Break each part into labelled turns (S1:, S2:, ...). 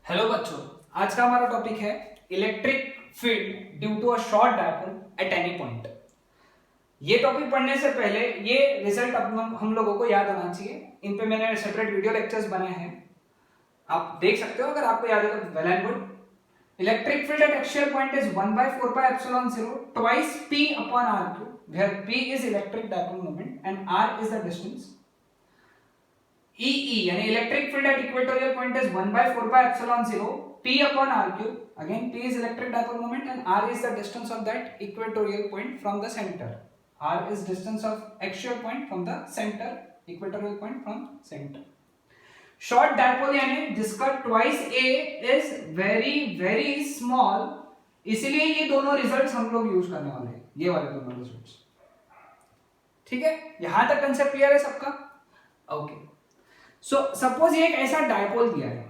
S1: Hello बच्चों, आज का हमारा टॉपिक है electric field due to a short dipole at any point. ये टॉपिक पढ़ने से पहले ये रिजल्ट हम लोगों को याद होना चाहिए। इन पे मैंने सेपरेट वीडियो लेक्चर्स बनाए हैं, आप देख सकते हो। अगर आपको याद है तो well and good. Electric field at axial point is 1/4πε0 twice p upon r cube, where p is electric dipole moment and r is the distance. EE यानी electric field at equatorial point is 1/4πε0 p upon r cube. Again, p is electric dipole moment and r is the distance of that equatorial point from the center. R is distance of axial point from the center, equatorial point from center. Short dipole यानी जिसका twice a is very very small, इसलिए ये दोनों results हम लोग use करने वाले हैं, ये वाले दोनों रिजल्ट्स। ठीक है, यहां तक कंसेप्ट क्लियर है सबका? ओके। सो सपोज ये एक ऐसा डायपोल दिया है,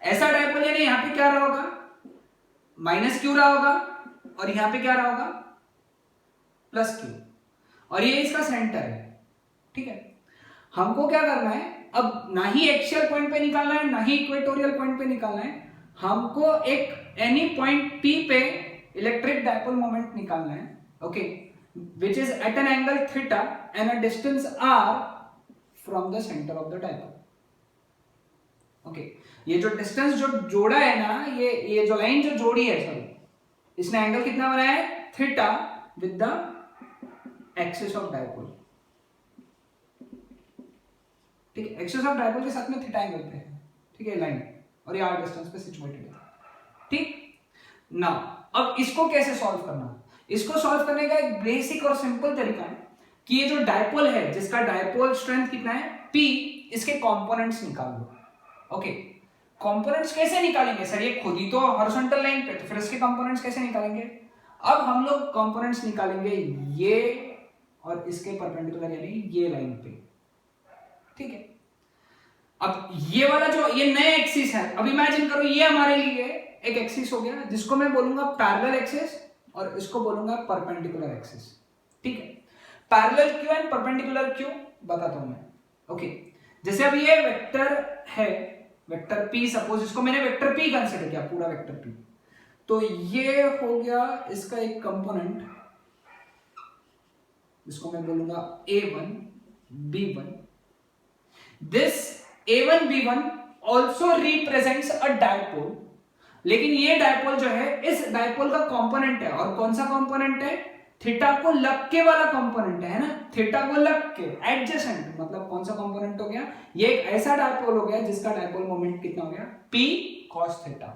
S1: ऐसा डायपोल यानी यहां पे क्या रहा होगा, माइनस क्यू रहा होगा, और यहां पे क्या रहा होगा, प्लस क्यू, और ये इसका सेंटर है। ठीक है, हमको क्या करना है, अब ना ही एक्सियल पॉइंट पे निकालना है ना ही इक्वेटोरियल पॉइंट पे निकालना है, हमको एक एनी पॉइंट P पे इलेक्ट्रिक डायपोल मोमेंट निकालना है। Okay, which is at an angle theta and a distance r from the centre of the dipole. Okay, ये जो डिस्टेंस जो जोड़ा है ना, ये जो लाइन जो जोड़ी है, सॉरी, इसने एंगल कितना बनाया है, theta with the axis of dipole. ठीक है, एक्सिस ऑफ डायपोल के साथ में थीटा एंगल पे है। ठीक है, लाइन, और ये r डिस्टेंस पे सिचुएटेड है। ठीक, नाउ अब इसको कैसे सॉल्व करना, इसको सॉल्व करने का एक बेसिक और सिंपल तरीका है कि ये जो डायपोल है, जिसका डायपोल स्ट्रेंथ कितना है, P, इसके कंपोनेंट्स निकाल लो। ओके, कंपोनेंट्स कैसे निकालेंगे सर, ये खुद ही तो हॉरिजॉन्टल लाइन पे, तो फिर इसके कंपोनेंट्स कैसे निकालेंगे? अब हम लोग कंपोनेंट्स निकालेंगे ये और इसके परपेंडिकुलर यानी ये लाइन पे। ठीक है, अब ये वाला जो ये नया एक्सिस है, अब इमेजिन करो ये हमारे लिए एक एक्सिस हो गया जिसको मैं बोलूंगा पैरेलल एक्सिस और इसको बोलूंगा परपेंडिकुलर एक्सिस। ठीक है, पैरेलल क्यों एंड परपेंडिकुलर क्यों बताता हूं मैं। ओके, जैसे अब ये वेक्टर है, वेक्टर P, सपोज इसको मैंने वेक्टर P कंसीडर किया, पूरा वेक्टर P, तो ये हो गया इसका एक कंपोनेंट, जिसको मैं बोलूंगा A1 B1। This A1 B1 also represents a dipole, लेकिन ये डायपोल जो है इस डायपोल का कंपोनेंट है, और कौन सा कंपोनेंट है, थीटा को लग के वाला कंपोनेंट है ना, थीटा को लग के एडजेसेंट, मतलब कौन सा कंपोनेंट हो गया, ये एक ऐसा डायपोल हो गया जिसका डायपोल मोमेंट कितना हो गया, P cos थीटा।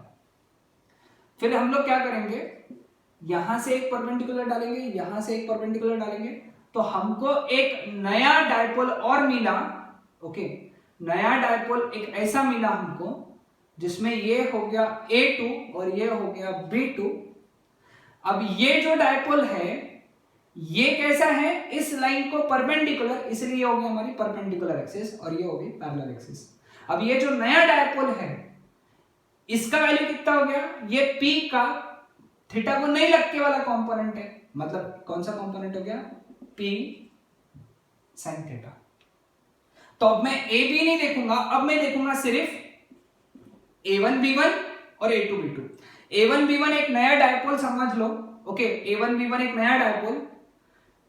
S1: फिर हम लोग क्या करेंगे, यहां से एक परपेंडिकुलर डालेंगे, यहां से एक परपेंडिकुलर डालेंगे, तो हमको एक नया डायपोल और मिला। ओके, नया डायपोल एक ऐसा मिला हमको जिसमें ये हो गया A2 और ये हो गया B2। अब ये जो डायपोल है ये कैसा है, इस लाइन को परपेंडिकुलर, इसलिए हो गई हमारी परपेंडिकुलर एक्सिस और ये हो गई पैरेलल एक्सिस। अब ये जो नया डायपोल है इसका वैल्यू कितना हो गया, ये P का थीटा को नहीं लगने वाला कंपोनेंट है, मतलब कौन सा कंपोनेंट हो गया, P sin थीटा। तो अब मैं A B नहीं देखूंगा, अब मैं देखूंगा सिर्फ A1 B1 और A2 B2। A1 B1 एक नया डायपोल समझ लो। ओके, A1 B1 एक नया डायपोल,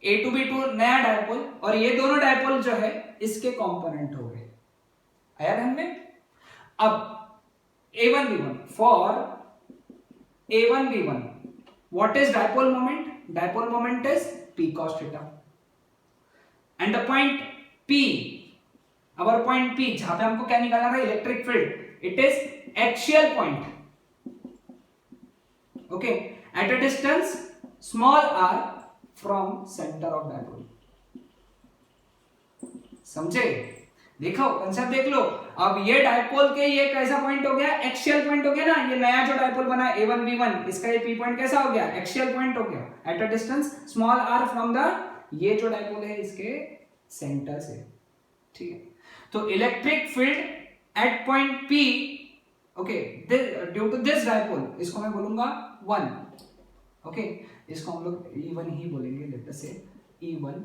S1: A2 B2 नया डायपोल, और ये दोनों डायपोल जो है इसके कंपोनेंट हो गए। आया ध्यान में? अब A1 B1, for A1 B1 what is dipole moment, dipole moment is P cos theta, and the point P, our point P, जहां पे हमको क्या निकालना था, electric field, it is axial point, okay, at a distance small r from center of dipole। समझे? देखो concept देख लो। अब ये डायपोल के ये कैसा पॉइंट हो गया, एक्सियल पॉइंट हो गया ना, ये नया जो डायपोल बना A1 B1, इसका ये P पॉइंट कैसा हो गया, एक्सियल पॉइंट हो गया, at a distance small r from the, ये जो डायपोल है इसके सेंटर से। ठीक है, तो electric field at point P, okay, due to this dipole, इसको मैं बोलूंगा 1। okay, इसको हम लोग E1 ही बोलेंगे, लेट अस से E1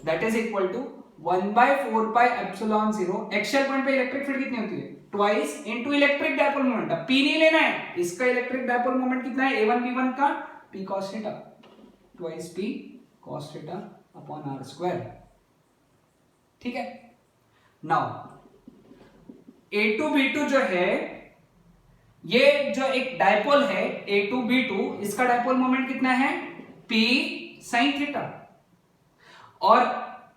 S1: that is equal to 1/4πε0। Axial point पे इलेक्ट्रिक फील्ड कितनी होती है, twice into electric dipole moment. अब पी नहीं लेना है, इसका इलेक्ट्रिक डायपोल मोमेंट कितना है a1 b1 का, p cos theta, twice p cos theta upon r square. ठीक है, नाउ a2 b2 जो है, ये जो एक डायपोल है a2 b2, इसका डायपोल मोमेंट कितना है, p sin थीटा। और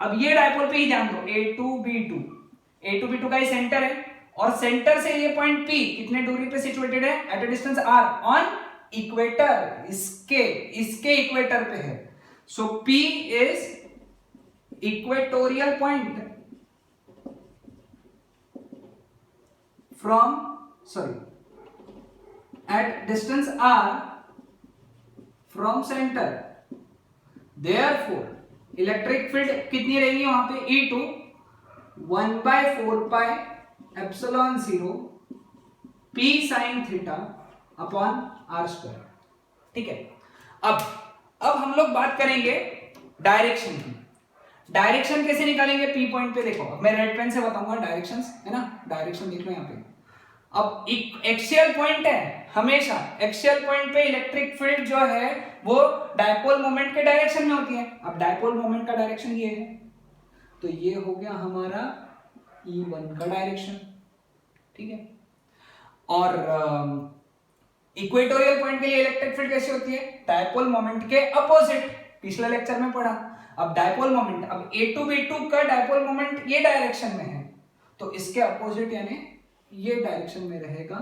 S1: अब ये डायपोल पे ही ध्यान दो, a2 b2 का ये सेंटर है, और सेंटर से ये पॉइंट P कितने दूरी पे सिचुएटेड है, at a distance r on equator, इसके इक्वेटर पे है। सो P is equatorial point at distance r from centre. Therefore electric field कितनी रहेगी वहां पे, E2 1/4πε0 p sin theta upon r square. ठीक है, अब हम लोग बात करेंगे डायरेक्शन की। डायरेक्शन कैसे निकालेंगे पी पॉइंट पे, देखो मैं रेड पेन से बताऊंगा डायरेक्शंस, है ना, डायरेक्शन देख लो यहाँ पे। अब एक्सियल पॉइंट है, हमेशा एक्सियल पॉइंट पे इलेक्ट्रिक फील्ड जो है वो डायपोल मोमेंट के डायरेक्शन में होती है। अब डायपोल मोमेंट का डायरेक्शन ये है, तो ये हो गया हमारा E1 का डायरेक्शन। ठीक है, और इक्वेटोरियल पॉइंट के लिए इलेक्ट्रिक फील्ड कैसी होती है, डायपोल मोमेंट के अपोजिट, पिछले लेक्चर में पढ़ा। अब डायपोल मोमेंट, अब A2 B2 का डायपोल मोमेंट ये डायरेक्शन में है, तो इसके अपोजिट यानी ये डायरेक्शन में रहेगा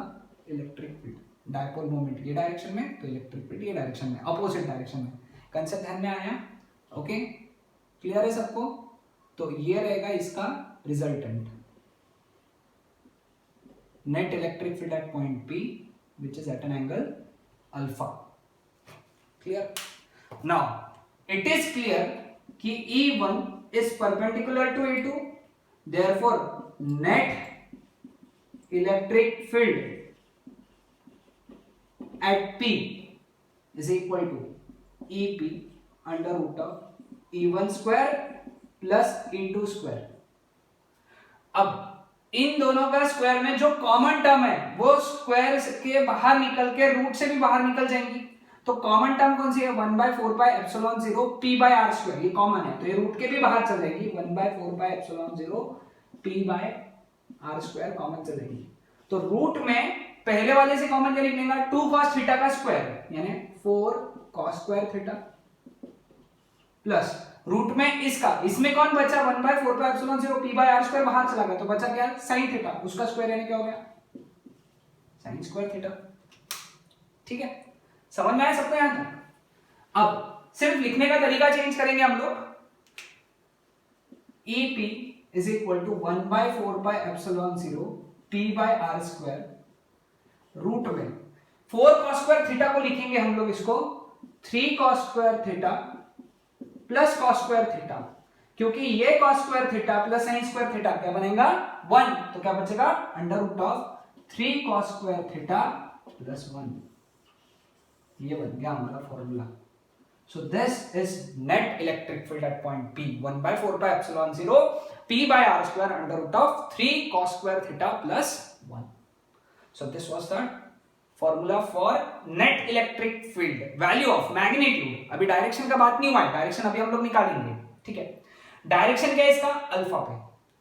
S1: इलेक्ट्रिक फील्ड। डायपोल मोमेंट ये डायरेक्शन में, तो इलेक्ट्रिक फील्ड ये डायरेक्शन में, अपोजिट डायरेक्शन में। कंसेप्ट ध्यान में आया, ओके, क्लियर है सबको। तो ये रहेगा इसका resultant, net electric field at point P which is at an angle alpha. Clear? Now it is clear कि E1 is perpendicular to E2, therefore net electric field at P is equal to EP under root of E1 square plus E2 square। अब इन दोनों का square में जो common term है वो square के बाहर निकल के रूट से भी बाहर निकल जाएंगी। तो कॉमन टर्म कौन सी है, 1/4πε0 p/r स्क्वायर, ये कॉमन है, तो ये रूट के भी बाहर चल जाएगी। 1/4πε0 p/r स्क्वायर कॉमन चलेगी। तो रूट में पहले वाले से कॉमन क्या निकलेगा, 2 cos थीटा का स्क्वायर यानी 4 cos square theta, plus root में इसका, इसमें कौन बचा, 1/4πε0 p/r स्क्वायर बाहर चला गया, तो बचा क्या, sin थीटा, उसका स्क्वायर यानी क्या हो गया, sin स्क्वायर थीटा। ठीक है, समझ में आया सबको यहां तक। अब सिर्फ लिखने का तरीका चेंज करेंगे हम लोग। EP is equal to 1/4πε0 p/r square, root में 4 cos स्क्वायर थीटा को लिखेंगे हम लोग इसको 3 cos square theta plus cos square theta, क्योंकि ये cos square theta plus sin square theta क्या बनेगा 1, तो क्या बचेगा under root of 3 cos square theta plus 1। ये बन गया हमारा formula. So this is net electric field at point P, 1/4πε0 p/r square under root of 3 cos square theta plus 1। So this was the formula for net electric field, value of magnitude. अभी direction का बात नहीं हुआ है, direction अभी हम लोग निकालेंगे। ठीक है, डायरेक्शन क्या है इसका, अल्फा पे।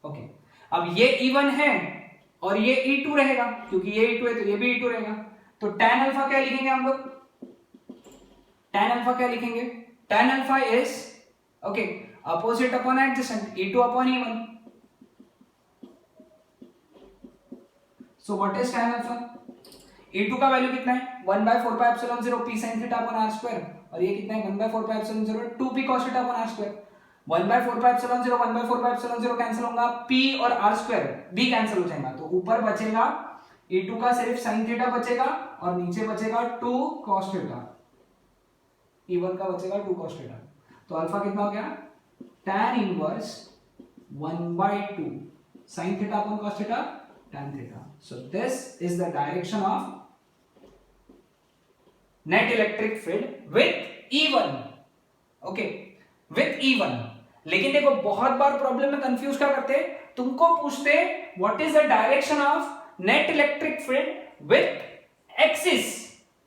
S1: ओके, अब ये E1 है और ये E2 रहेगा, क्योंकि ये E2 है तो ये भी E2 रहेगा। तो tan अल्फा क्या लिखेंगे हम लोग, tan अल्फा क्या लिखेंगे, tan alpha is okay opposite upon adjacent, E2 upon E1। So what is tan alpha, E2 का वैल्यू कितना है 1/4πε0 p sin theta upon r square, और ये कितना है 1/4πε0 2p cos theta upon r square. 1/4πε0 cancel होगा, p और r square भी कैंसिल हो जाएगा, तो ऊपर बचेगा E2 का सिर्फ sin थीटा बचेगा और नीचे बचेगा 2 cos थीटा, E1 का बचेगा 2 cos थीटा। तो अल्फा कितना हो गया, tan inverse 1/2 sin theta upon cos theta tan theta. So this is the direction of net electric field with E1. Okay, with E1. लेकिन देखो बहुत बार प्रॉब्लम में कंफ्यूज क्या करते, तुमको पूछते what is the direction of net electric field with axis,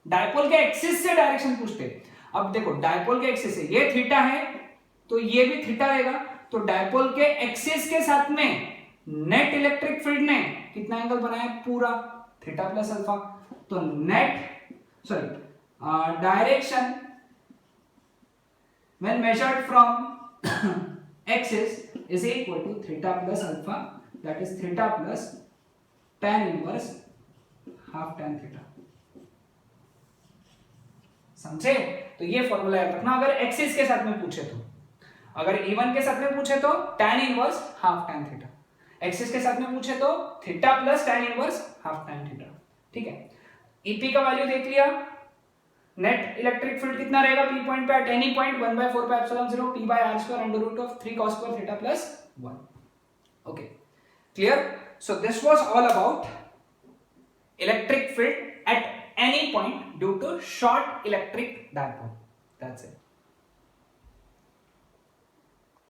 S1: dipole के axis से डायरेक्शन पूछते। अब देखो डायपोल के एक्सिस से ये थीटा है तो ये भी थीटा रहेगा, तो डायपोल के एक्सिस के साथ में नेट इलेक्ट्रिक फील्ड ने कितना एंगल बनाया, पूरा थीटा प्लस अल्फा। तो direction when measured from axis is equal to theta plus alpha, that is theta plus tan inverse half tan theta। समझे? तो ये फॉर्मूला याद रखना अगर एक्सिस के साथ में पूछे तो, अगर इवन के साथ में पूछे तो tan inverse half tan theta, axis के साथ में पूछे तो theta plus tan inverse half tan theta. ठीक है, ईपी का वैल्यू देख लिया, नेट इलेक्ट्रिक फील्ड कितना रहेगा पी पॉइंट पे eight any point 1/4 pi epsilon 0 p by r square under root of 3 cos square theta plus 1। okay, clear? So this was all about electric field at any point due to short electric dipole, that's it।